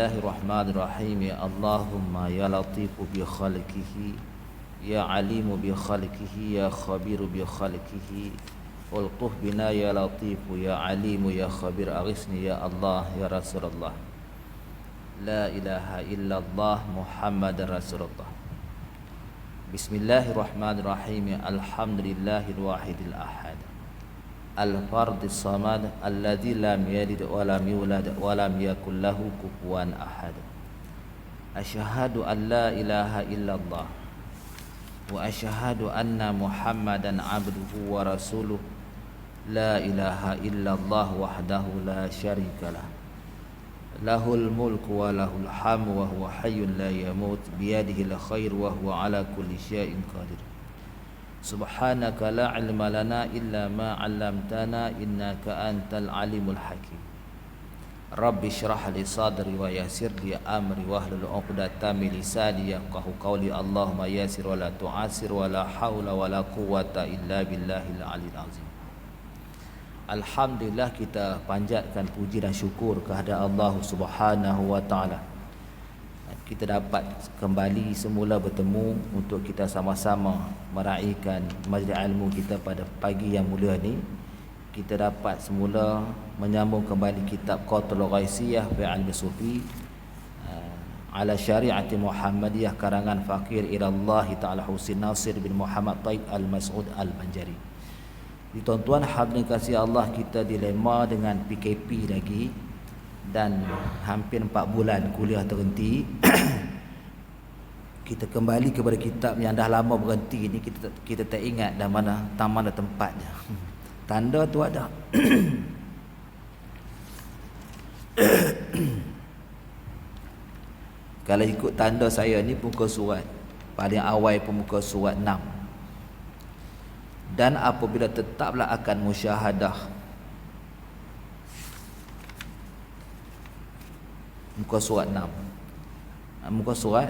Bismillahirrahmanirrahim. Ya Allahumma ya latifu bi khalqihi, ya alimu bi khalqihi, ya khabiru bi khalqihi, ulquh bina ya latifu ya alimu ya khabir, aghithni ya Allah ya Rasulullah. La ilaha illallah Muhammadar Rasulullah. Bismillahirrahmanirrahim. Alhamdulillahil wahidil ahad, al-fardis samad, alladzi lam yalid wa lam yulad wa lam yakul lahu kufuwan ahad. Asyhadu an la ilaha illallah wa asyhadu anna Muhammadan abduhu wa rasuluh. La ilaha illallah wahdahu la syarikalah, lahul mulku wa lahul hamdu wa huwa hayyun la yamut, biyadihil khair wa huwa ala kulli syai'in qadir. Subhanaka la ilma lana illa ma 'allamtana innaka antal alimul hakim. Rabbi shrah li sadri wa yassir li amri wahlul 'uqdatam min lisani yafqahu qawli. Allahumma yassir wa la tu'assir wa la haula wa la quwwata illa billahil aliyil azim. Alhamdulillah, kita panjatkan puji dan syukur kehadrat Allah Subhanahu wa taala. Kita dapat kembali semula bertemu untuk kita sama-sama meraihkan majlis ilmu kita pada pagi yang mulia ni. Kita dapat semula menyambung kembali kitab Qatlul Ghaisiyah fi Ilmi Sufi ala Syari'ati Muhammadiyah karangan Fakir Ilallah Ta'ala Husin Nasir bin Muhammad Taib Al-Mas'ud Al-Banjari. Di tuan-tuan hadirin kasih Allah, kita dilema dengan PKP lagi dan hampir 4 bulan kuliah terhenti. Kita kembali kepada kitab yang dah lama berhenti ni. Kita tak ingat dah mana tempatnya. Tanda tu ada. Kalau ikut tanda saya ni, muka surat paling awal pun muka surat 6. Dan apabila tetaplah akan musyahadah, muka surat 6. Muka surat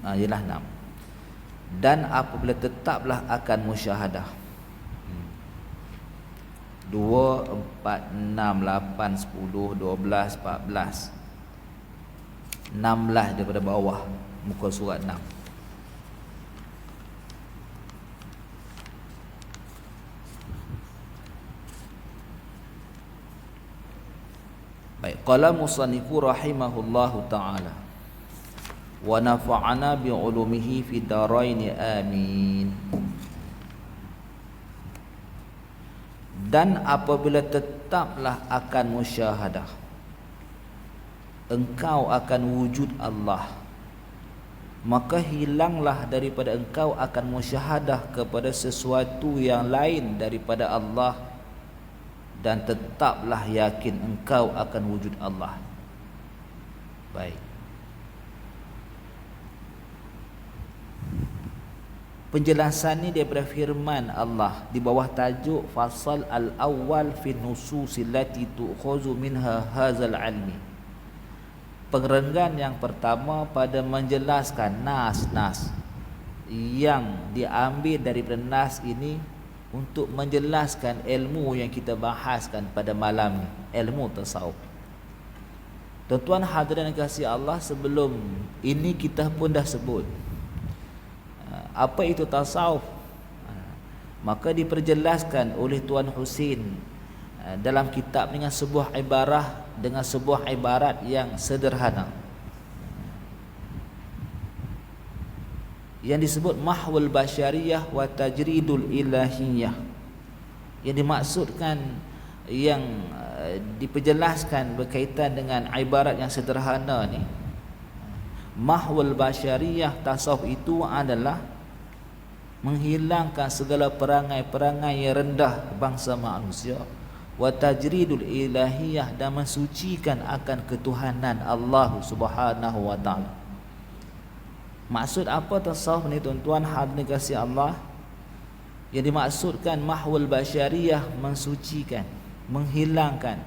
ialah 6. Dan apabila tetaplah akan musyahadah 2, 4, 6, 8, 10, 12, 14, 16 daripada bawah muka surat 6. Baik, qala musannifu rahimahullahu ta'ala wa nafa'ana bi ulumihi fi daraini amin. Dan apabila tetaplah akan musyahadah, engkau akan wujud Allah, maka hilanglah daripada engkau akan musyahadah kepada sesuatu yang lain daripada Allah, dan tetaplah yakin engkau akan wujud Allah. Baik. Penjelasan ni daripada firman Allah di bawah tajuk Fasal al-awwal fi nususil lati tu'khazu minha hadzal ilmi. Pengerenggan yang pertama pada menjelaskan nas-nas yang diambil daripada nas ini untuk menjelaskan ilmu yang kita bahaskan pada malam ni, ilmu tasawuf. Tuan-tuan hadirin kasih Allah, sebelum ini kita pun dah sebut apa itu tasawuf. Maka diperjelaskan oleh Tuan Husin dalam kitab dengan sebuah ibarat yang sederhana, yang disebut mahwul basyariyah wa tajridul ilahiyah. Yang dimaksudkan, yang diperjelaskan berkaitan dengan ibarat yang sederhana ni, mahwul basyariyah tasawuf itu adalah menghilangkan segala perangai-perangai yang rendah bangsa manusia, wa tajridul ilahiyah, dan mensucikan akan ketuhanan Allah Subhanahu wa taala. Maksud apa tasawuf ni tuan-tuan hadirin kasih Allah? Yang dimaksudkan mahwul basyariyah, mensucikan, menghilangkan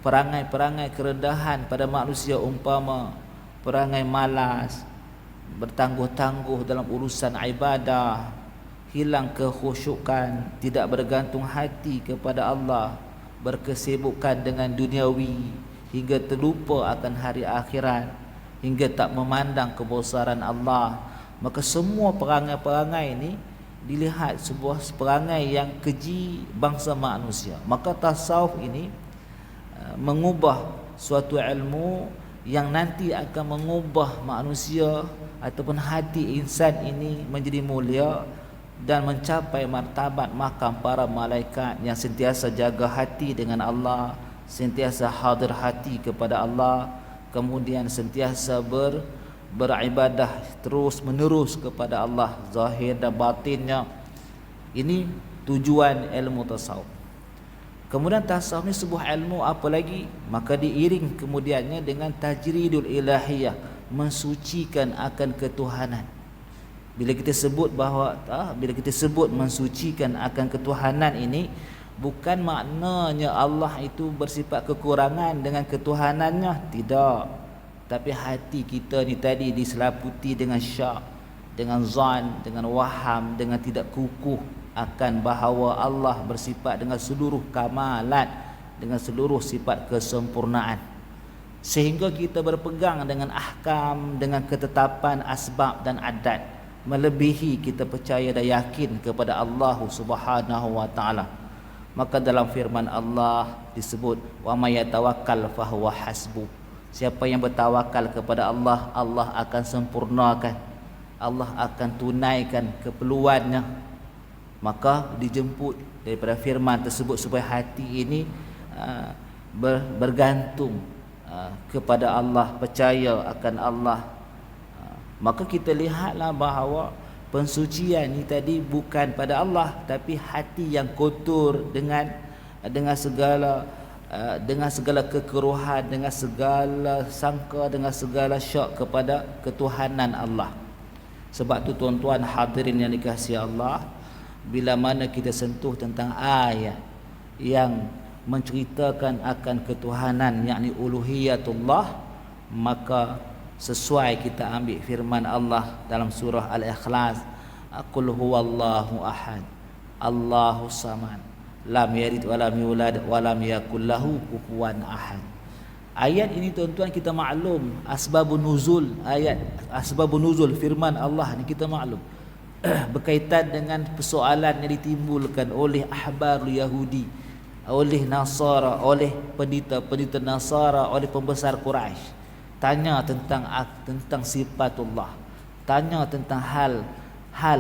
perangai-perangai kerendahan pada manusia, umpama perangai malas, bertangguh-tangguh dalam urusan ibadah, hilang kekhusyukan, tidak bergantung hati kepada Allah, berkesibukan dengan duniawi, hingga terlupa akan hari akhirat, hingga tak memandang kebesaran Allah, maka semua perangai-perangai ini dilihat sebuah perangai yang keji bangsa manusia. Maka tasawuf ini mengubah suatu ilmu yang nanti akan mengubah manusia ataupun hati insan ini menjadi mulia dan mencapai martabat makam para malaikat yang sentiasa jaga hati dengan Allah, sentiasa hadir hati kepada Allah, kemudian sentiasa beribadah terus menerus kepada Allah zahir dan batinnya. Ini tujuan ilmu tasawuf. Kemudian tasawuf ni sebuah ilmu apa lagi? Maka diiring kemudiannya dengan tajridul ilahiyah, mensucikan akan ketuhanan. Bila kita sebut mensucikan akan ketuhanan ini, bukan maknanya Allah itu bersifat kekurangan dengan ketuhanannya, tidak. Tapi hati kita ni tadi diselaputi dengan syak, dengan zan, dengan waham, dengan tidak kukuh akan bahawa Allah bersifat dengan seluruh kamalat, dengan seluruh sifat kesempurnaan, sehingga kita berpegang dengan ahkam, dengan ketetapan asbab dan adat, melebihi kita percaya dan yakin kepada Allah Subhanahu wa taala. Maka dalam firman Allah disebut wa may yatawakkal fahuwa hasbuh. Siapa yang bertawakal kepada Allah, Allah akan sempurnakan, Allah akan tunaikan keperluannya. Maka dijemput daripada firman tersebut supaya hati ini bergantung kepada Allah, percaya akan Allah. Maka kita lihatlah bahawa pensucian ini tadi bukan pada Allah, tapi hati yang kotor dengan segala kekeruhan, dengan segala sangka, dengan segala syak kepada ketuhanan Allah. Sebab tu tuan-tuan hadirin yang dikasihi Allah, bila mana kita sentuh tentang ayat yang menceritakan akan ketuhanan, yakni uluhiyatullah, maka sesuai kita ambil firman Allah dalam surah Al-Ikhlas, qul huwallahu ahad, Allahus samad, lam yalid wa lam yulad wa lam yakul lahu kufuwan ahad. Ayat ini tuan-tuan kita maklum asbabun nuzul, ayat asbabun nuzul firman Allah ni kita maklum berkaitan dengan persoalan yang ditimbulkan oleh ahbar Yahudi, oleh Nasara, oleh pendeta Nasara, oleh pembesar Quraisy. Tanya tentang sifatullah, tanya tentang hal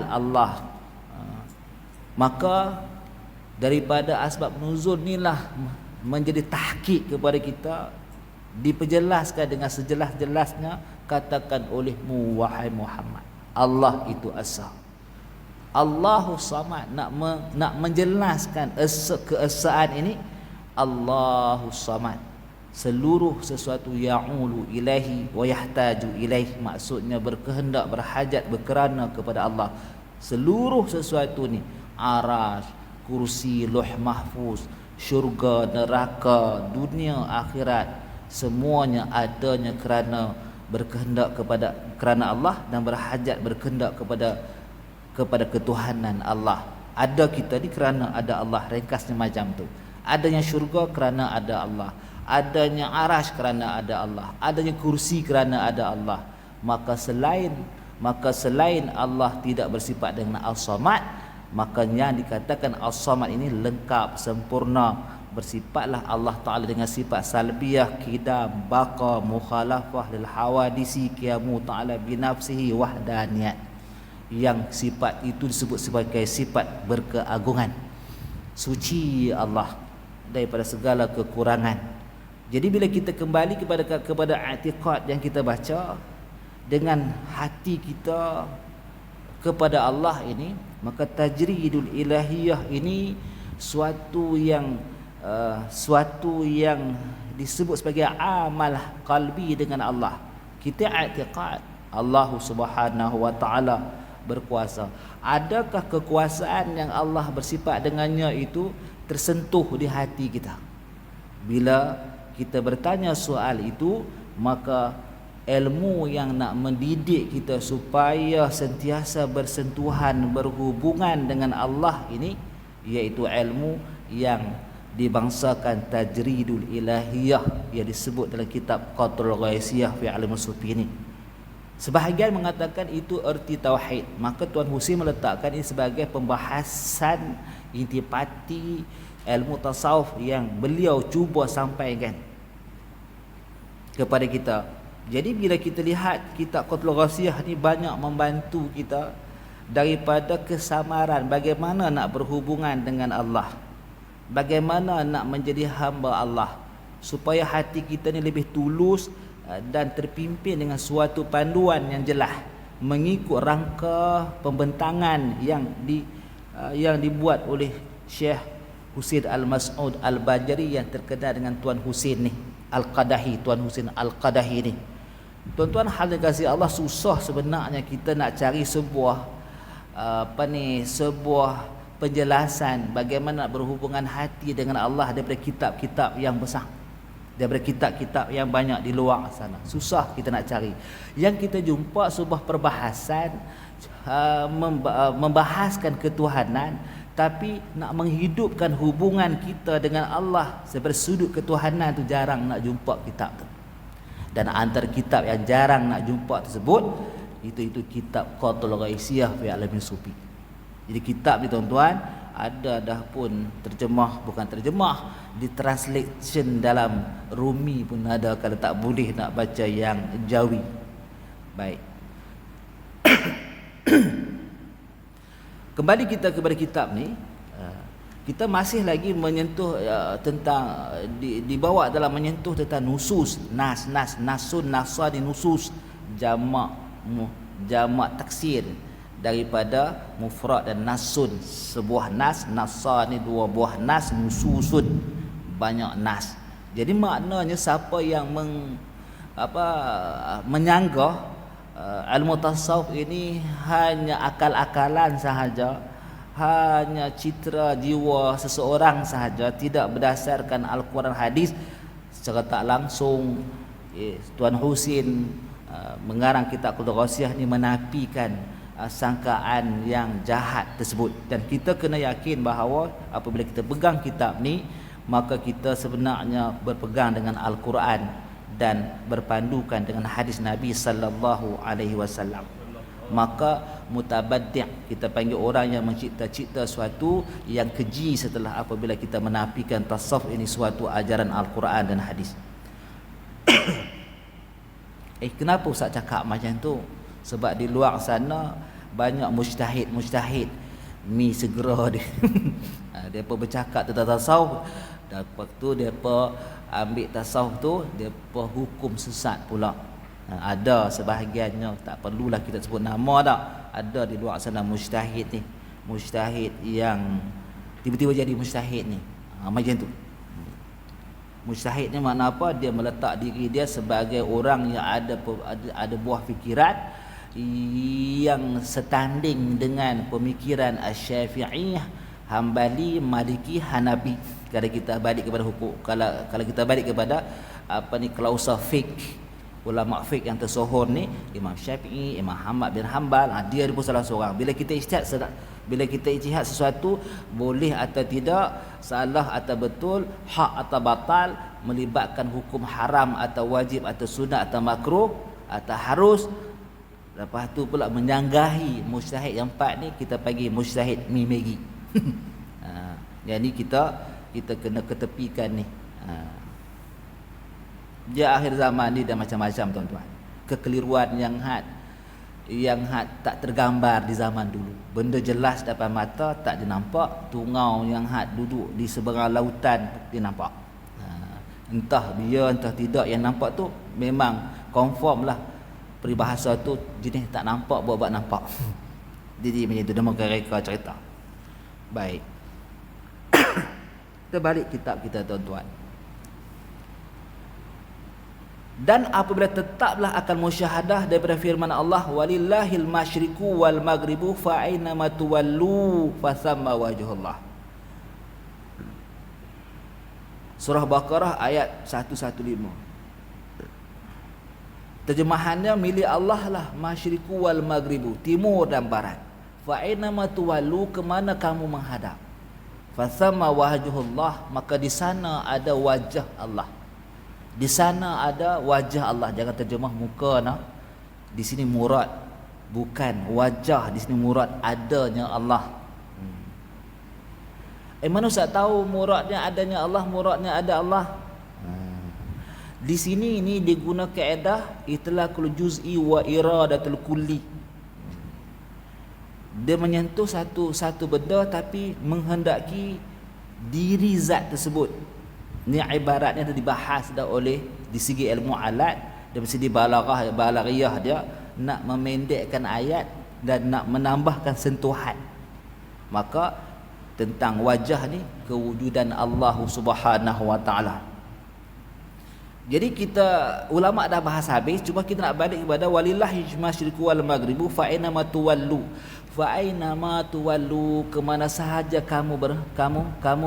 Allah. Maka daripada asbab nuzul inilah menjadi tahqiq kepada kita, diperjelaskan dengan sejelas-jelasnya, katakan olehmu wahai Muhammad, Allah itu esa. Allahus samad, nak menjelaskan keesaan ini, Allahus samad, seluruh sesuatu ya'ulu ilaihi wa yahtaju ilaihi, maksudnya berkehendak, berhajat, berkerana kepada Allah. Seluruh sesuatu ni, arash, kursi, lauh mahfuz, syurga, neraka, dunia, akhirat, semuanya adanya kerana berkehendak kerana Allah, dan berhajat, berkehendak kepada ketuhanan Allah. Ada kita ni kerana ada Allah, ringkasnya macam tu. Adanya syurga kerana ada Allah, adanya arash kerana ada Allah, adanya kursi kerana ada Allah. Maka selain Allah tidak bersifat dengan as-samad, maka yang dikatakan as-samad ini lengkap, sempurna. Bersifatlah Allah Ta'ala dengan sifat salbiyah, qidam, baqa, mukhalafah lil hawadisi, qiyamu ta'ala binafsihi wahdaniyat. Yang sifat itu disebut sebagai sifat berkeagungan. Suci Allah daripada segala kekurangan. Jadi bila kita kembali kepada i'tiqad yang kita baca dengan hati kita kepada Allah ini, maka tajridul ilahiyah ini suatu yang disebut sebagai amal qalbi dengan Allah. Kita i'tiqad Allah Subhanahu wa taala berkuasa. Adakah kekuasaan yang Allah bersifat dengannya itu tersentuh di hati kita? Bila kita bertanya soal itu, maka ilmu yang nak mendidik kita supaya sentiasa bersentuhan, berhubungan dengan Allah ini, iaitu ilmu yang dibangsakan tajridul ilahiyah yang disebut dalam kitab Qatrul Ghaisiyah fi Alim Sufi ini. Sebahagian mengatakan itu erti tauhid. Maka Tuan Husin meletakkan ini sebagai pembahasan intipati ilmu tasawuf yang beliau cuba sampaikan kepada kita. Jadi bila kita lihat kitab Qatrul Ghaisiyah ni banyak membantu kita daripada kesamaran bagaimana nak berhubungan dengan Allah, bagaimana nak menjadi hamba Allah, supaya hati kita ni lebih tulus dan terpimpin dengan suatu panduan yang jelas mengikut rangka pembentangan yang dibuat oleh Syekh Husin Al-Mas'ud Al-Bajari yang terkenal dengan Tuan Husin ni Al-Qadahi, Tuan Husin Al-Qadahi ni. Tuan-tuan hal kasih Allah, susah sebenarnya kita nak cari sebuah sebuah penjelasan bagaimana berhubungan hati dengan Allah daripada kitab-kitab yang besar, daripada kitab-kitab yang banyak di luar sana. Susah kita nak cari. Yang kita jumpa sebuah perbahasan membahaskan ketuhanan, tapi nak menghidupkan hubungan kita dengan Allah sebagai sudut ketuhanan tu jarang nak jumpa kitab tu. Dan antara kitab yang jarang nak jumpa tersebut itu kitab Qatrul Ghaisiyah fi Alim Sufi. Jadi kitab ni tuan-tuan ada dah pun terjemah, bukan terjemah, di translation dalam Rumi pun ada, kalau tak boleh nak baca yang Jawi. Baik. Kembali kita kepada kitab ni, kita masih lagi menyentuh tentang dibawa dalam menyentuh tentang nusus, nasun, nasadi, nusus, jamak taksir daripada mufrad dan nasun. Sebuah nas, nasa ni dua buah nas, nususun banyak nas. Jadi maknanya siapa yang menyanggah ilmu tasawuf ini hanya akal-akalan sahaja, hanya citra jiwa seseorang sahaja, tidak berdasarkan Al-Quran hadis, secara tak langsung Tuan Husin mengarang kitab Qatrul Ghaisiyah ni menafikan sangkaan yang jahat tersebut. Dan kita kena yakin bahawa apabila kita pegang kitab ni, maka kita sebenarnya berpegang dengan Al-Quran dan berpandukan dengan hadis Nabi sallallahu alaihi wasallam. Maka mutabaddi', kita panggil orang yang mencipta-cipta suatu yang keji setelah apabila kita menafikan tasawuf ini suatu ajaran Al-Quran dan hadis. Kenapa Ustaz cakap macam tu? Sebab di luar sana banyak mujtahid mi segera dia depa bercakap tentang tasawuf, dan waktu depa ambil tasawuf tu depa hukum sesat pula. Ada sebahagiannya, tak perlulah kita sebut nama dah, ada di luar sana mujtahid ni, mujtahid yang tiba-tiba jadi mujtahid ni, macam tu. Mujtahid ni makna apa? Dia meletak diri dia sebagai orang yang ada buah fikiran yang setanding dengan pemikiran Asy-Syafi'iyah, Hambali, Maliki, Hanafi. Kalau kita balik kepada hukum, kalau kita balik kepada klausa fiqh, ulama fiqh yang tersohor ni, Imam Syafi'i, Imam Ahmad bin Hanbal, dia pun salah seorang. Bila kita ijtihad sesuatu, boleh atau tidak, salah atau betul, hak atau batal, melibatkan hukum haram atau wajib atau sunat atau makruh atau harus, lepas tu pula menyanggahi mujtahid yang empat ni, kita panggil mujtahid mimegi. Jadi kita kena ketepikan ni. Dia akhir zaman ni dah macam-macam tuan-tuan. Kekeliruan yang tak tergambar di zaman dulu. Benda jelas depan mata tak dinampak, tungau yang duduk di seberang lautan dinampak. Entah dia entah tidak, yang nampak tu memang confirm lah peribahasa tu jenis tak nampak buat nampak. Jadi macam tu dia mereka cerita. Baik. Kita balik kitab kita tuan-tuan. Dan apabila tetaplah akan musyahadah daripada firman Allah, walillahil masyriqu wal maghribu fa aina ma tuwallu fa thamma wajhullah. Surah Baqarah ayat 115. Terjemahannya, milik Allah lah masyriqu wal maghribu, timur dan barat. Fa aina ma tuwallu, ke mana kamu menghadap. Fathamma wajhullah, maka di sana ada wajah Allah. Di sana ada wajah Allah. Jangan terjemah muka nah. Di sini murad bukan wajah, di sini murad adanya Allah. Mana Ustaz tahu muradnya adanya Allah, muradnya ada Allah? Di sini ini diguna kaedah itlaqul juz'i wa iradatul kulli. Dia menyentuh satu benda tapi menghendaki diri zat tersebut. Ini ibaratnya dah dibahas dah oleh di segi ilmu alat, dari segi balaghiyah dia nak memendekkan ayat dan nak menambahkan sentuhan. Maka tentang wajah ni kewujudan Allah Subhanahu wa taala. Jadi kita ulama dah bahas habis, cuma kita nak balik kepada walillahi masyriqu wal maghribu fa aina ma tuwallu. Fa aina ma tuwallu, ke mana sahaja kamu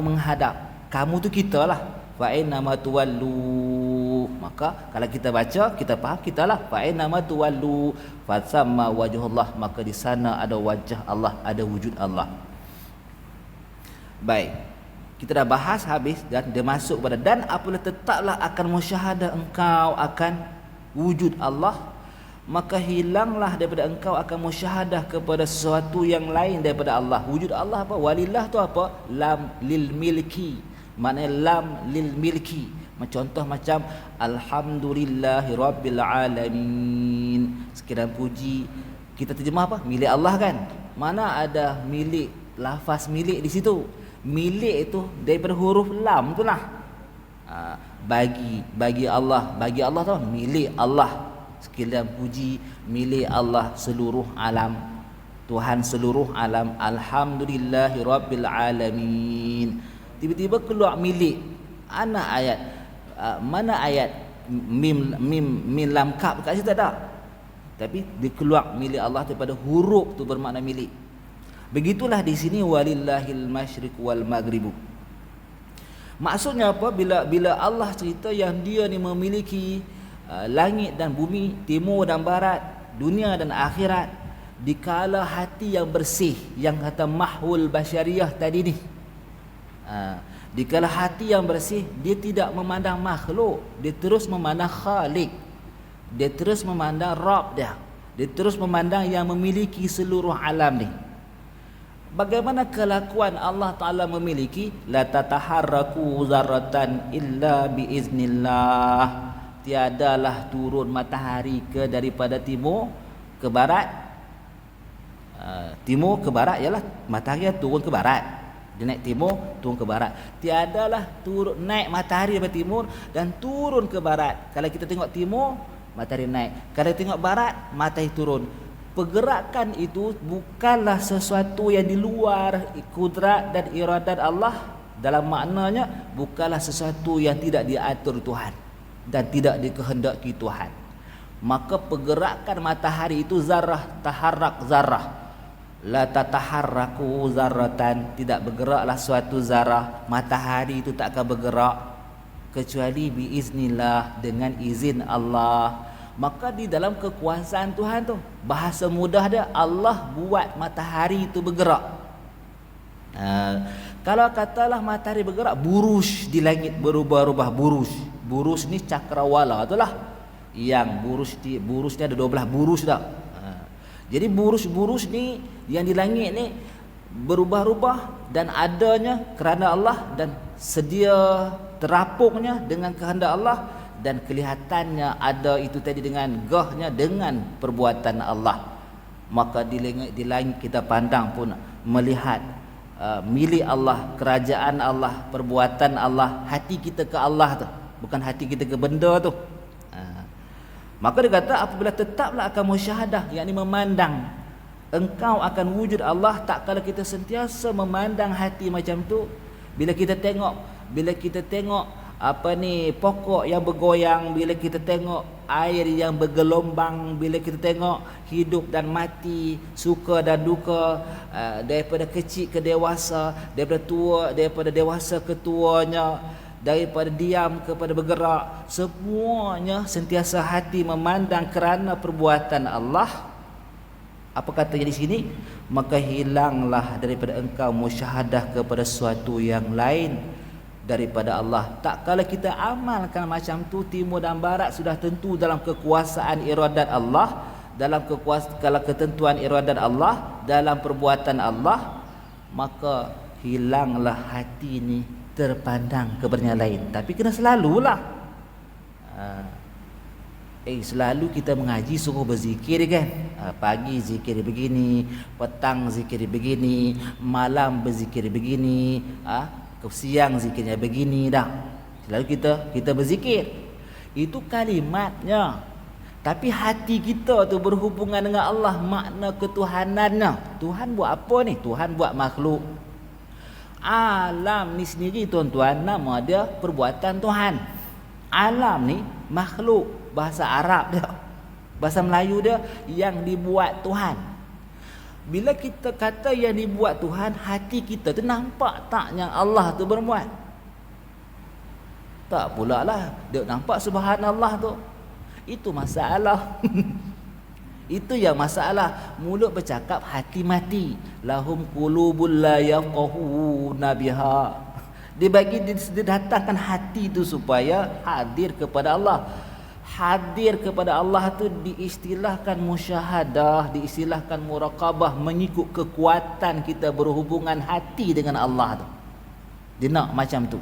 menghadap. Kamu tu kita lah. Fa aina ma tuwallu. Maka kalau kita baca, kita faham kita lah. Fa aina ma tuwallu fa thamma wajhullah, maka di sana ada wajah Allah, ada wujud Allah. Baik, kita dah bahas habis dan dia masuk pada dan apabila tetaplah akan musyahadah engkau akan wujud Allah, maka hilanglah daripada engkau akan musyahadah kepada sesuatu yang lain daripada Allah. Wujud Allah apa? Walillah tu apa? Lam lil milki. Maknanya lam lil milki. Contoh macam alhamdulillahi rabbil alamin. Sekian puji, kita terjemah apa? Milik Allah kan? Mana ada milik, lafaz milik di situ? Milik itu daripada huruf lam tu lah. Bagi Allah tu milik Allah. Sekalian puji milik Allah seluruh alam. Tuhan seluruh alam. Alhamdulillahi rabbil alamin. Tiba-tiba keluar milik. Mana ayat mim lam kaf kat situ tak ada. Tapi dia keluar milik Allah daripada huruf tu bermakna milik. Begitulah di sini walillahil masyriq wal maghribu. Maksudnya apa? Bila Allah cerita yang dia ni memiliki langit dan bumi, timur dan barat, dunia dan akhirat, dikala hati yang bersih, yang kata mahul basyariyah tadi ni, dikala hati yang bersih, dia tidak memandang makhluk, dia terus memandang Khalik, dia terus memandang Rabb dia terus memandang yang memiliki seluruh alam ni. Bagaimana kelakuan Allah Ta'ala memiliki la tataharraku zaratan illa biiznillah. Tiadalah turun matahari ke daripada timur ke barat. Timur ke barat ialah matahari turun ke barat. Dia naik timur, turun ke barat. Tiadalah turun naik matahari daripada timur dan turun ke barat. Kalau kita tengok timur, matahari naik. Kalau tengok barat, matahari turun. Pergerakan itu bukanlah sesuatu yang di luar kudrat dan iradat Allah. Dalam maknanya bukanlah sesuatu yang tidak diatur Tuhan dan tidak dikehendaki Tuhan. Maka pergerakan matahari itu zarah, taharrak zarah. La tataharraku zaratan, tidak bergeraklah suatu zarah. Matahari itu tak akan bergerak kecuali biiznillah, dengan izin Allah. Maka di dalam kekuasaan Tuhan tu, bahasa mudah dia, Allah buat matahari itu bergerak. Kalau katalah matahari bergerak, buruj di langit berubah-ubah. Buruj ni cakrawala itulah. Yang buruj ni ada 12 buruj dah. Jadi buruj ni yang di langit ni berubah-ubah dan adanya kerana Allah dan sedia terapungnya dengan kehendak Allah. Dan kelihatannya ada itu tadi dengan gahnya, dengan perbuatan Allah. Maka di langit kita pandang pun melihat milik Allah, kerajaan Allah, perbuatan Allah. Hati kita ke Allah tu, bukan hati kita ke benda tu. Maka dia kata apabila tetaplah akan musyahadah, yakni memandang engkau akan wujud Allah, tak kala kita sentiasa memandang hati macam tu. Bila kita tengok pokok yang bergoyang, bila kita tengok air yang bergelombang, bila kita tengok hidup dan mati, suka dan duka, daripada kecil ke dewasa, daripada dewasa ke tuanya, daripada diam kepada bergerak, semuanya sentiasa hati memandang kerana perbuatan Allah. Apa katanya di sini? Maka hilanglah daripada engkau musyahadah kepada sesuatu yang lain daripada Allah. Tak kala kita amalkan macam tu, timur dan barat sudah tentu dalam kekuasaan iradat Allah, dalam kalau ketentuan iradat Allah, dalam perbuatan Allah, maka hilanglah hati ni terpandang kepada yang lain. Tapi kena selalulah selalu kita mengaji suruh berzikir kan. Pagi zikir begini, petang zikir begini, malam berzikir begini, siang zikirnya begini dah. Selalu kita berzikir. Itu kalimatnya. Tapi hati kita tu berhubungan dengan Allah, makna ketuhanannya. Tuhan buat apa ni? Tuhan buat makhluk. Alam ni sendiri tuan-tuan, nama dia perbuatan Tuhan. Alam ni makhluk. Bahasa Arab dia, bahasa Melayu dia, yang dibuat Tuhan. Bila kita kata yang dibuat Tuhan, hati kita tu nampak tak yang Allah tu berbuat? Tak pula lah. Dia nampak subhanallah tu. Itu masalah. Itu yang masalah. Mulut bercakap, hati mati. Lahum qulubul la yafqahuna biha. Dia datangkan hati tu supaya hadir kepada Allah. Hadir kepada Allah tu diistilahkan musyahadah, diistilahkan muraqabah, mengikut kekuatan kita berhubungan hati dengan Allah tu. Dia nak macam tu.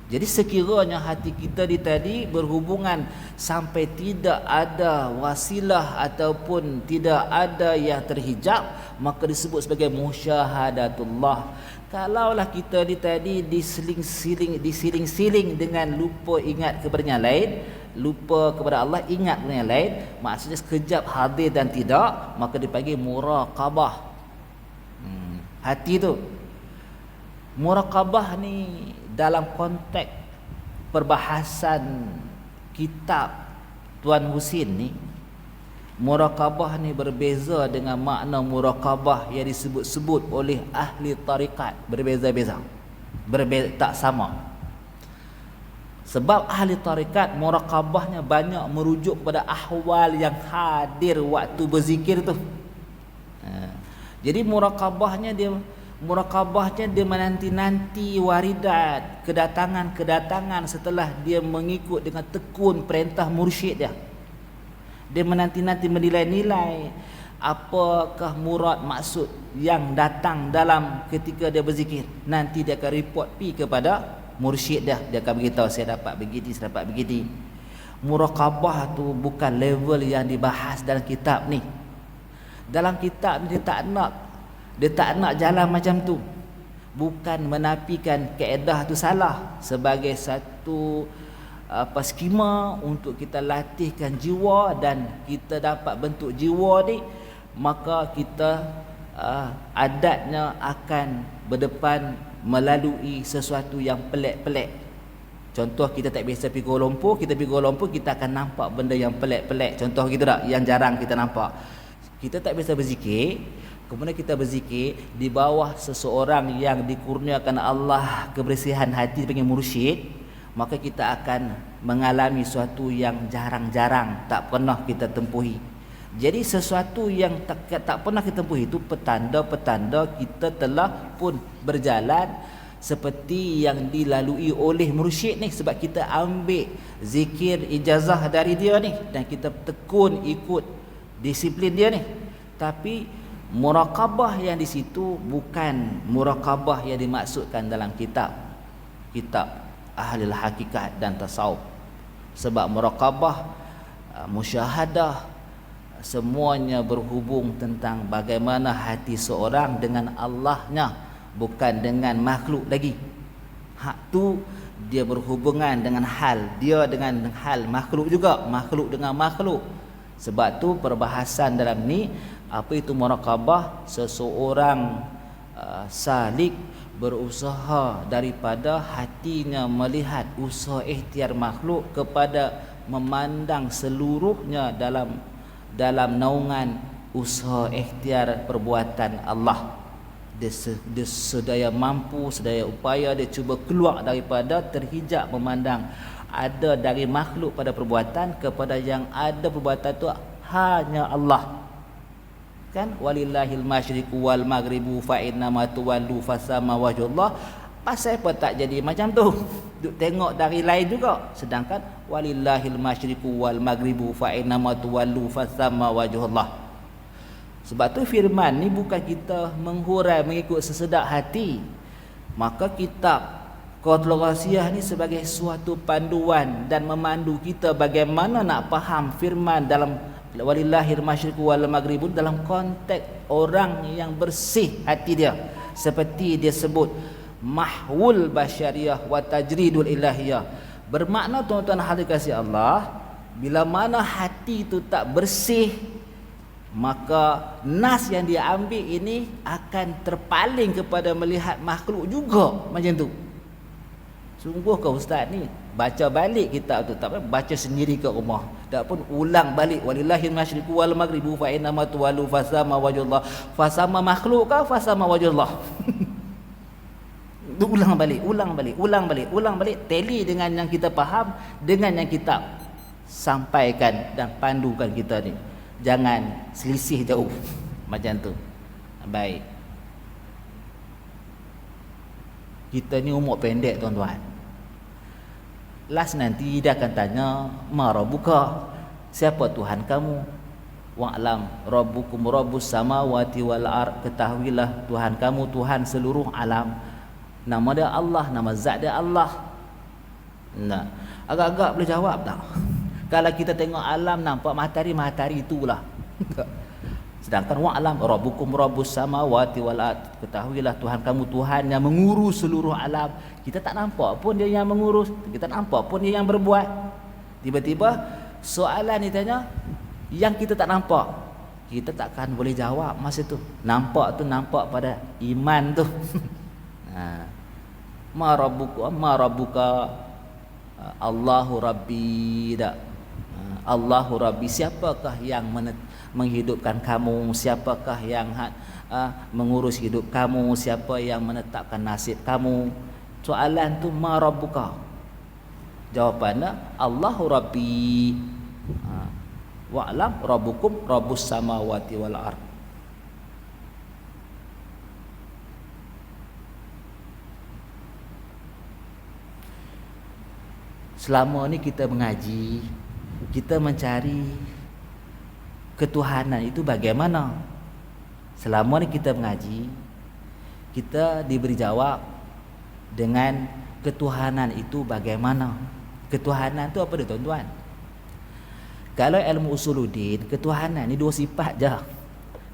Jadi sekiranya hati kita tadi berhubungan sampai tidak ada wasilah ataupun tidak ada yang terhijab, maka disebut sebagai musyahadatullah. Kalaulah kita tadi disiling-siling dengan lupa ingat kepada yang lain, lupa kepada Allah, ingat kepada yang lain, maksudnya sekejap hadir dan tidak, maka dipanggil muraqabah. Hati tu. Muraqabah ni dalam konteks perbahasan kitab Tuan Husin ni, muraqabah ni berbeza dengan makna muraqabah yang disebut-sebut oleh ahli tarikat. Berbeza-beza, tak sama. Sebab ahli tarikat muraqabahnya banyak merujuk kepada ahwal yang hadir waktu berzikir tu. Jadi muraqabahnya dia menanti-nanti waridat, kedatangan setelah dia mengikut dengan tekun perintah mursyid dia. Dia menanti-nanti menilai-nilai apakah murad maksud yang datang dalam ketika dia berzikir. Nanti dia akan report kepada mursyid dia akan beritahu, saya dapat begini, saya dapat begini. Muraqabah tu bukan level yang dibahas dalam kitab ni. Dalam kitab ni dia tak nak jalan macam tu. Bukan menafikan kaedah tu salah, sebagai satu skema untuk kita latihkan jiwa dan kita dapat bentuk jiwa ni, maka kita adatnya akan berdepan melalui sesuatu yang pelik-pelik. Contoh, kita tak biasa pergi Kuala Lumpur, kita akan nampak benda yang pelik-pelik. Contoh gitu tak, yang jarang kita nampak. Kita tak biasa berzikir, kemudian kita berzikir di bawah seseorang yang dikurniakan Allah kebersihan hati sebagai mursyid, maka kita akan mengalami sesuatu yang jarang-jarang, tak pernah kita tempuhi. Jadi sesuatu yang tak pernah kita tempuhi itu petanda-petanda kita telah pun berjalan seperti yang dilalui oleh mursyid ni. Sebab kita ambil zikir ijazah dari dia ni dan kita tekun ikut disiplin dia ni. Tapi muraqabah yang di situ bukan muraqabah yang dimaksudkan dalam kitab ahli hakikat dan tasawuf. Sebab muraqabah, musyahadah, semuanya berhubung tentang bagaimana hati seorang dengan Allahnya, bukan dengan makhluk lagi. Hak tu dia berhubungan dengan hal dia dengan hal makhluk juga, makhluk dengan makhluk. Sebab tu perbahasan dalam ni, apa itu muraqabah? Seseorang salik berusaha daripada hatinya melihat usaha ikhtiar makhluk kepada memandang seluruhnya dalam naungan usaha ikhtiar perbuatan Allah. Dia sedaya mampu, sedaya upaya dia cuba keluar daripada terhijab memandang ada dari makhluk pada perbuatan kepada yang ada perbuatan itu hanya Allah. Kan walillahil masyriqu wal maghribu fa inna ma tuwallu fasama wajhullah. Pasal apa tak jadi macam tu? Duk tengok dari lain juga. Sedangkan walillahil masyriqu wal maghribu fa inna ma tuwallu fasama wajhullah. Sebab tu firman ni bukan kita menghurai mengikut sesedap hati. Maka kitab Qaulul Rasiyah ni sebagai suatu panduan dan memandu kita bagaimana nak faham firman dalam walillahil masyriqu wal maghribu dalam konteks orang yang bersih hati dia. Seperti dia sebut mahwul basyariyah wa tajridul ilahiyah. Bermakna tuan-tuan hadirin kasih Allah, bila mana hati itu tak bersih, maka nas yang dia ambil ini akan terpaling kepada melihat makhluk juga macam tu. Sungguh kau ustaz ni baca balik kitab tu, tak apa baca sendiri kat rumah, tak pun ulang balik walillahil masyriqu wal maghribu fa inna ma tuwallu fasama wajhullah. Fasama makhluk kah fasama wajhullah? Ulang balik, tally dengan yang kita faham, dengan yang kitab sampaikan dan pandukan kita ni. Jangan selisih jauh macam tu. Baik. Kita ni umur pendek tuan-tuan. Last nanti dia akan tanya, ma rabbuka? Siapa Tuhan kamu? Wa'lam rabbukum rabbus samawati wal ard. Ketahuilah Tuhan kamu Tuhan seluruh alam. Nama dia Allah, nama zat dia Allah. Nah, agak-agak boleh jawab tak? Kalau kita tengok alam nampak matahari itulah. Sedangkan wa'lam rabbukum rabbus samawati wal ard. Ketahuilah Tuhan kamu Tuhan yang mengurus seluruh alam. Kita tak nampak pun dia yang mengurus, kita tak nampak pun dia yang berbuat. Tiba-tiba soalan ni tanya yang kita tak nampak, kita takkan boleh jawab masa tu. Nampak tu nampak pada iman tu. Ma rabbuka Allahu rabbi. Allahu rabbi, siapakah yang menghidupkan kamu, siapakah yang mengurus hidup kamu, siapa yang menetapkan nasib kamu. Soalan tu ma rabbuka, jawapannya Allahu rabbi. Wa'lam rabbukum rabbus samawati wal ard. Selama ni kita mengaji, kita mencari ketuhanan itu bagaimana. Selama ni kita mengaji, kita diberi jawab dengan ketuhanan itu bagaimana. Ketuhanan itu apa dia tuan-tuan? Kalau ilmu usuluddin, ketuhanan ni dua sifat je.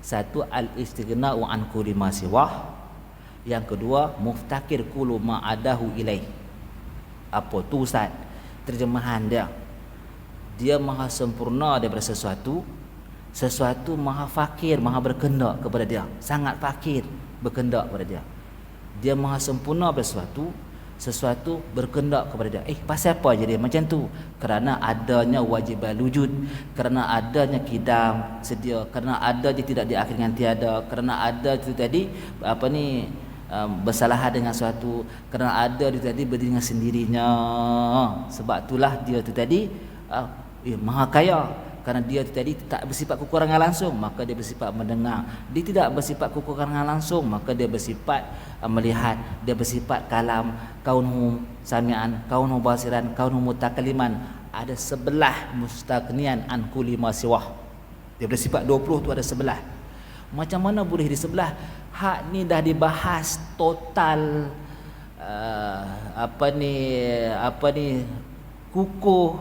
Satu al-istighna'u an kulli ma siwah. Yang kedua muftakir kullu ma adahu ilaih. Apa tu ustaz? Terjemahan dia, dia maha sempurna daripada sesuatu. Sesuatu maha fakir, maha berkendak kepada dia. Sangat fakir berkendak kepada dia. Dia maha sempurna pada sesuatu berkendak kepada dia. Pasal apa jadi macam tu? Kerana adanya wajibal wujud, kerana adanya kidam sedia, kerana ada je tidak diakhiri dengan tiada, kerana ada itu tadi bersalahan dengan suatu, kerana ada itu tadi berdiri dengan sendirinya. Sebab itulah dia itu tadi maha kaya. Kerana dia tadi tak bersifat kekurangan langsung, maka dia bersifat mendengar. Dia tidak bersifat kekurangan langsung, maka dia bersifat melihat. Dia bersifat kalam, kaunhu sami'an, kaunhu basiran, kaunhu mutakaliman. Ada 11 mustaghnian an kulli ma siwah. Dia bersifat 20 tu ada 11. Macam mana boleh di sebelah? Hak ni dah dibahas total kukuh,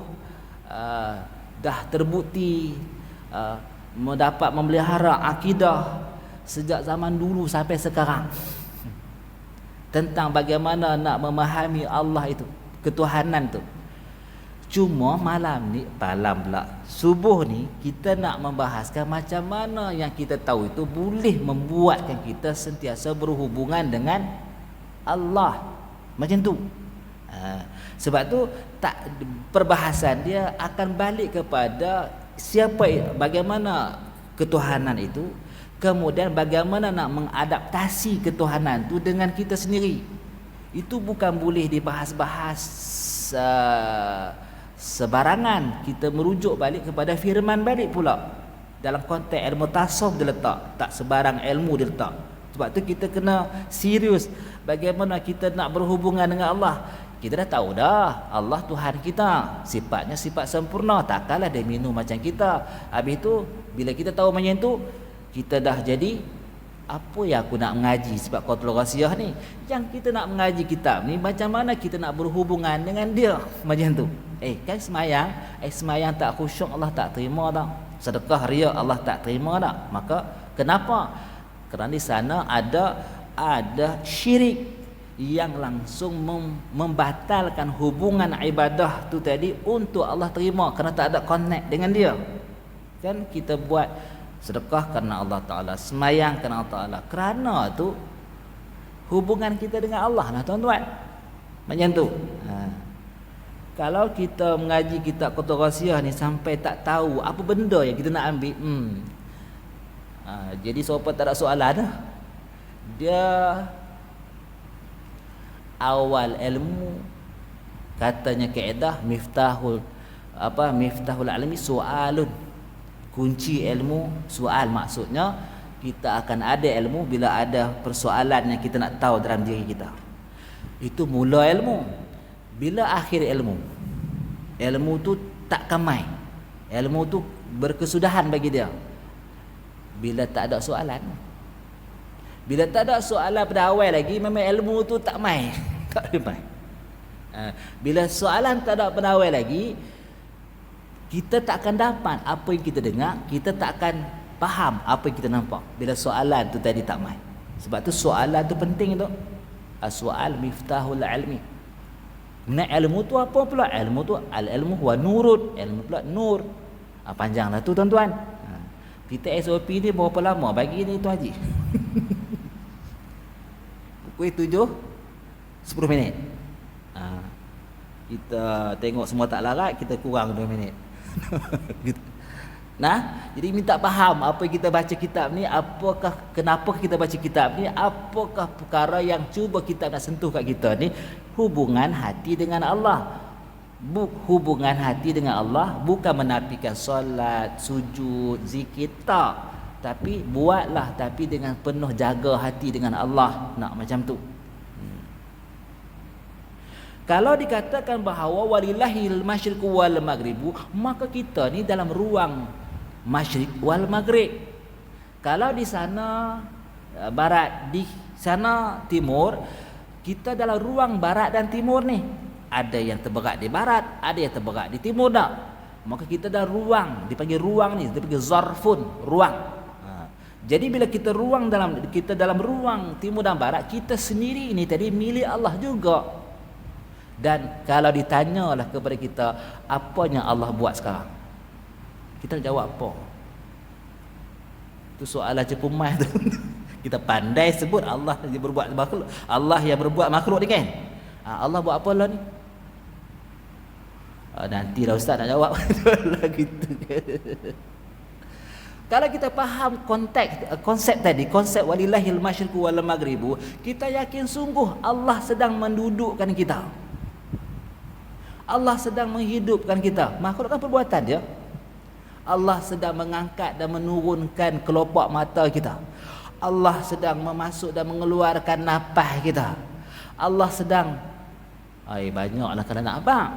dah terbukti mendapat memelihara akidah sejak zaman dulu sampai sekarang tentang bagaimana nak memahami Allah itu, ketuhanan tu. Cuma subuh ni kita nak membahaskan macam mana yang kita tahu itu boleh membuatkan kita sentiasa berhubungan dengan Allah macam tu. Sebab tu perbahasan dia akan balik kepada bagaimana ketuhanan itu, kemudian bagaimana nak mengadaptasi ketuhanan tu dengan kita sendiri. Itu bukan boleh dibahas-bahas sebarangan. Kita merujuk balik kepada firman balik pula. Dalam konteks ilmu tasawuf dia letak, tak sebarang ilmu dia letak. Sebab tu kita kena serius bagaimana kita nak berhubungan dengan Allah. Kita dah tahu dah Allah Tuhan kita, sifatnya sifat sempurna, takkanlah dia minum macam kita. Habis tu bila kita tahu macam tu, kita dah jadi apa yang aku nak mengaji sebab Qatlul Ghasiyah ni. Yang kita nak mengaji kitab ni macam mana kita nak berhubungan dengan dia macam tu. Kan semayang tak khusyuk Allah tak terima dah. Sedekah riya Allah tak terima dah. Maka kenapa? Kerana di sana ada syirik yang langsung membatalkan hubungan ibadah tu tadi untuk Allah terima, kerana tak ada connect dengan dia. Kan kita buat sedekah kerana Allah Ta'ala, semayang kerana Allah Ta'ala, kerana tu hubungan kita dengan Allah lah tuan-tuan. Macam tu. Kalau kita mengaji kitab Qatlul Ghasiyah ni sampai tak tahu apa benda yang kita nak ambil, jadi siapa tak ada soalan dah. Dia awal ilmu, katanya kaedah miftahul alami soalun, kunci ilmu soal. Maksudnya kita akan ada ilmu bila ada persoalan yang kita nak tahu dalam diri kita. Itu mula ilmu. Bila akhir ilmu, ilmu tu tak kamai, ilmu tu berkesudahan bagi dia bila tak ada soalan. Bila tak ada soalan pada awal lagi, memang ilmu tu tak mai. Tak ada mai. Bila soalan tak ada pada awal lagi, kita tak akan dapat apa yang kita dengar, kita tak akan faham apa yang kita nampak. Bila soalan tu tadi tak mai. Sebab tu soalan tu penting tu. As-soal miftahul ilmi. Ilmu tu apa pula? Ilmu tu al-ilmu huwa nurun. Ilmu pula nur. Panjanglah tu tuan-tuan. Kita SOP ni berapa lama bagi ni tu Haji? Pukul 7 10 minit. Kita tengok semua tak larat, kita kurang 2 minit. Jadi minta faham apa yang kita baca kitab ni, kenapa kita baca kitab ni, apakah perkara yang cuba kita nak sentuh kat kita ni. Hubungan hati dengan Allah. Hubungan hati dengan Allah bukan menafikan solat, sujud, zikir, tak. Tapi buatlah, tapi dengan penuh jaga hati dengan Allah. Nak macam tu. Kalau dikatakan bahawa walillahil masyriqu wal maghribu, maka kita ni dalam ruang masyriq wal maghrib. Kalau di sana barat, di sana timur, kita dalam ruang barat dan timur ni. Ada yang terberat di barat, ada yang terberat di timur dah. Maka kita dalam ruang, dipanggil ruang ni, dipanggil zarfun, ruang. Jadi bila kita dalam ruang timur dan barat, kita sendiri ini tadi milik Allah juga. Dan kalau ditanyalah kepada kita, apa yang Allah buat sekarang? Kita nak jawab apa? Itu soalan cepumas tu. Kita pandai sebut Allah yang berbuat makhluk. Allah yang berbuat makhluk ni kan? Allah buat apa lah ni? Nantilah ustaz nak jawab. Gitu. Kalau kita faham konsep tadi, konsep walillahil masyriqu wal maghribu, kita yakin sungguh Allah sedang mendudukkan kita. Allah sedang menghidupkan kita. Makhluk kan perbuatan dia. Allah sedang mengangkat dan menurunkan kelopak mata kita. Allah sedang memasuk dan mengeluarkan nafas kita. Allah sedang banyaklah kena nak abang.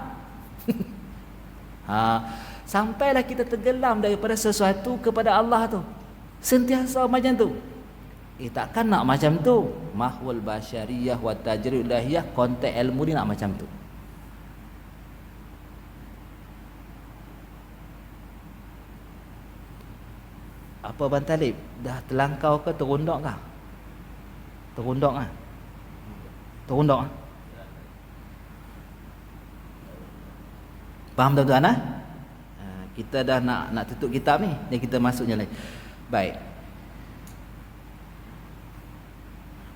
Sampailah kita tenggelam daripada sesuatu kepada Allah tu. Sentiasa macam tu. Takkan nak macam tu. Mahwal basyariyah wa tajridulahiyah, konteks ilmu ni nak macam tu. Apa Abang Talib? Dah terlangkau ke terundok kah? Terundok ah. Terundok ah. Faham tuan-tuan ah? Kita dah nak tutup kitab ni, dan kita masuknya lagi. Baik.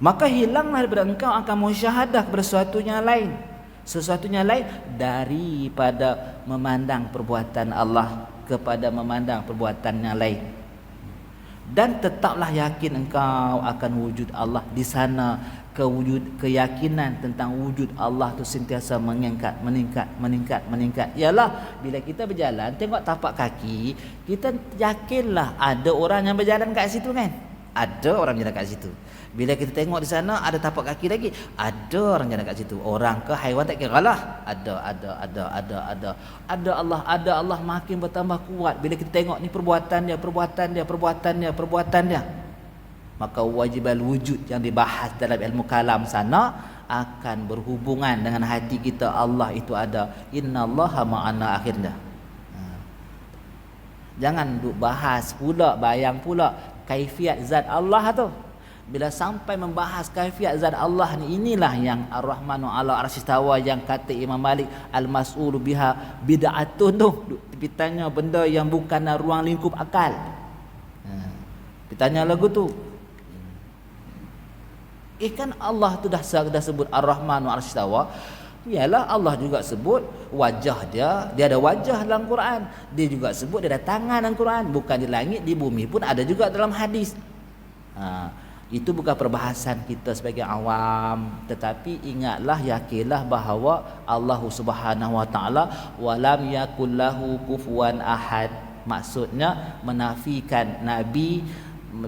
Maka hilanglah daripada engkau akan musyahadah kepada sesuatunya lain daripada memandang perbuatan Allah kepada memandang perbuatan yang lain. Dan tetaplah yakin engkau akan wujud Allah di sana keyakinan tentang wujud Allah tu sentiasa meningkat. Ialah bila kita berjalan tengok tapak kaki, kita yakinlah ada orang yang berjalan kat situ kan? Ada orang berjalan kat situ. Bila kita tengok di sana ada tapak kaki lagi, ada orang jalan kat situ. Orang ke haiwan tak kira lah. Ada Allah makin bertambah kuat. Bila kita tengok ni perbuatan dia. Maka wajibal wujud yang dibahas dalam ilmu kalam sana akan berhubungan dengan hati kita. Allah itu ada. Innallaha ma'ana akhirnya. Jangan duk bahas pula, bayang pula kaifiat zat Allah tu. Bila sampai membahas kaifiat zat Allah ni, inilah yang Ar-Rahmanu 'ala arsyistawa yang kata Imam Malik al-mas'ulu biha bid'atun tu. Ditanya benda yang bukan ruang lingkup akal. Ditanya lagu tu. Kan Allah tu dah sebut Ar-Rahmanu 'ala arsyistawa. Ialah Allah juga sebut wajah dia ada wajah dalam Quran. Dia juga sebut dia ada tangan dalam Quran. Bukan di langit, di bumi pun ada juga dalam hadis. Itu bukan perbahasan kita sebagai awam, tetapi ingatlah, yakinlah bahawa Allah Subhanahu wa taala walam yakul lahu kufuwan ahad. Maksudnya menafikan Nabi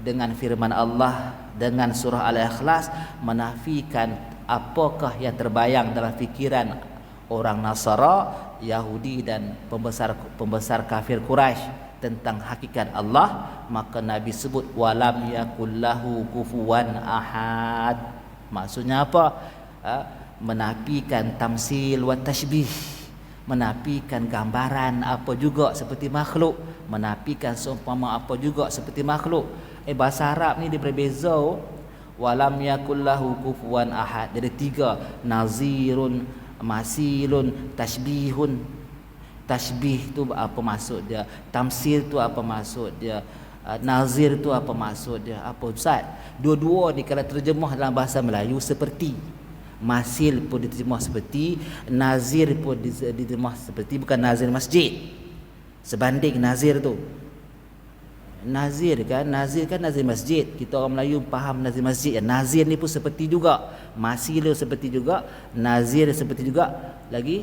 dengan firman Allah dengan surah Al-Ikhlas, menafikan apakah yang terbayang dalam fikiran orang Nasara, Yahudi dan pembesar kafir Quraisy tentang hakikat Allah. Maka Nabi sebut walam yakullahu kufuwan ahad. Maksudnya apa? Menafikan tamsil wa tashbih, menafikan gambaran apa juga seperti makhluk, menafikan seumpama apa juga seperti makhluk. Bahasa Arab ni dia berbeza. Walam yakullahu kufuwan ahad. Jadi 3, nazirun, masilun, tashbihun. Tashbih tu apa maksud dia? Tamsil tu apa maksud dia? Nazir tu apa maksud dia? Apa Ustaz? Dua-dua ni kalau terjemah dalam bahasa Melayu seperti. Masil pun diterjemah seperti, nazir pun diterjemah seperti, bukan nazir masjid. Sebanding nazir tu. Nazir kan nazir masjid. Kita orang Melayu faham nazir masjid. Nazir ni pun seperti juga. Masil seperti juga, nazir seperti juga. Lagi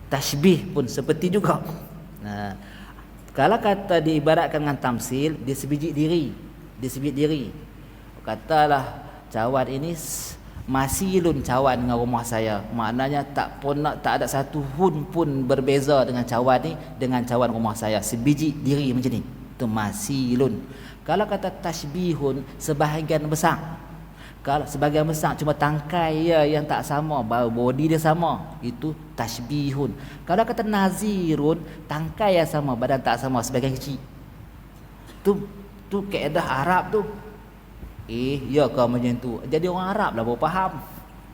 tashbih pun seperti juga. Kalau kata diibaratkan dengan tamsil, dia sebiji diri. Katalah cawan ini masilun cawan dengan rumah saya. Maknanya tak ada satu hun pun berbeza dengan cawan ni dengan cawan rumah saya. Sebiji diri macam ni. Itu masilun. Kalau kata tashbihun, sebahagian besar. Kalau sebahagian besar cuma tangkai yang tak sama, body dia sama, itu tashbihun. Kalau kata nazirun, tangkai yang sama, badan tak sama, sebahagian kecil. Tu kaedah Arab tu. Ya ke macam tu. Jadi orang Arab lah baru faham.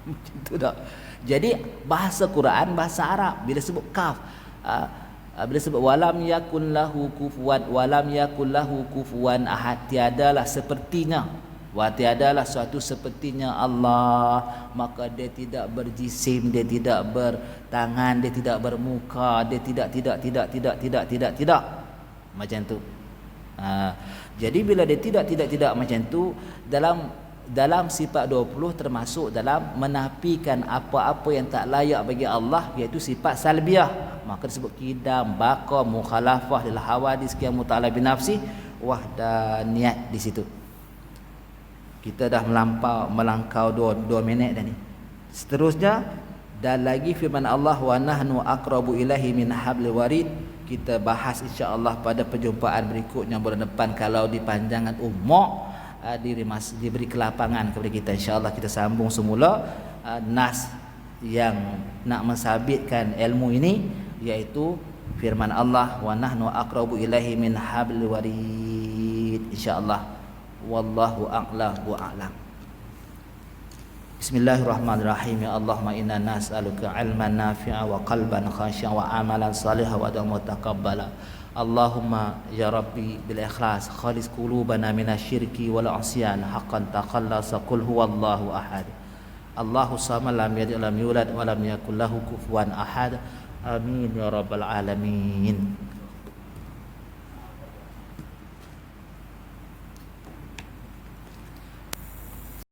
Macam tu tak. Jadi bahasa Quran, bahasa Arab bila sebut kaf, bila sebut walam yakun lahu kufuwan ahad, tiadalah sepertinya, tiadalah suatu sepertinya Allah. Maka dia tidak berjisim, dia tidak bertangan, dia tidak bermuka, dia tidak macam tu. Jadi bila dia tidak macam tu, dalam sifat 20 termasuk dalam menafikan apa-apa yang tak layak bagi Allah, iaitu sifat salbiah. Maka disebut kidam, baqa, mukhalafah lil hawadis, qiyamu ta'ala binafsi, wahdaniyat di situ. Kita dah melangkau 2 minit dah ni. Seterusnya dan lagi firman Allah wa nahnu aqrabu ilahi min hablil warid. Kita bahas insya-Allah pada perjumpaan berikutnya bulan depan kalau dipanjangan umur diberi kelapangan kepada kita. InsyaAllah kita sambung semula nas yang nak mensabitkan ilmu ini, iaitu firman Allah wa nahnu aqrabu ilaihi min hablil warid. InsyaAllah wallahu a'la wa a'lam. Bismillahirrahmanirrahim. Ya Allahumma inna nas'aluka ilman nafi'a wa qalban khashi'a wa amalan salihan wa da'wa mutaqabbala. Allahumma ya Rabbi bil ikhlas khalis qulubana minasyirki wal asyan haqqan taqallasa qul huwallahu ahad. Allahu samad lam yalid lam yulad wa lam yakul lahu kufuwan ahad. Amin ya rabbal alamin.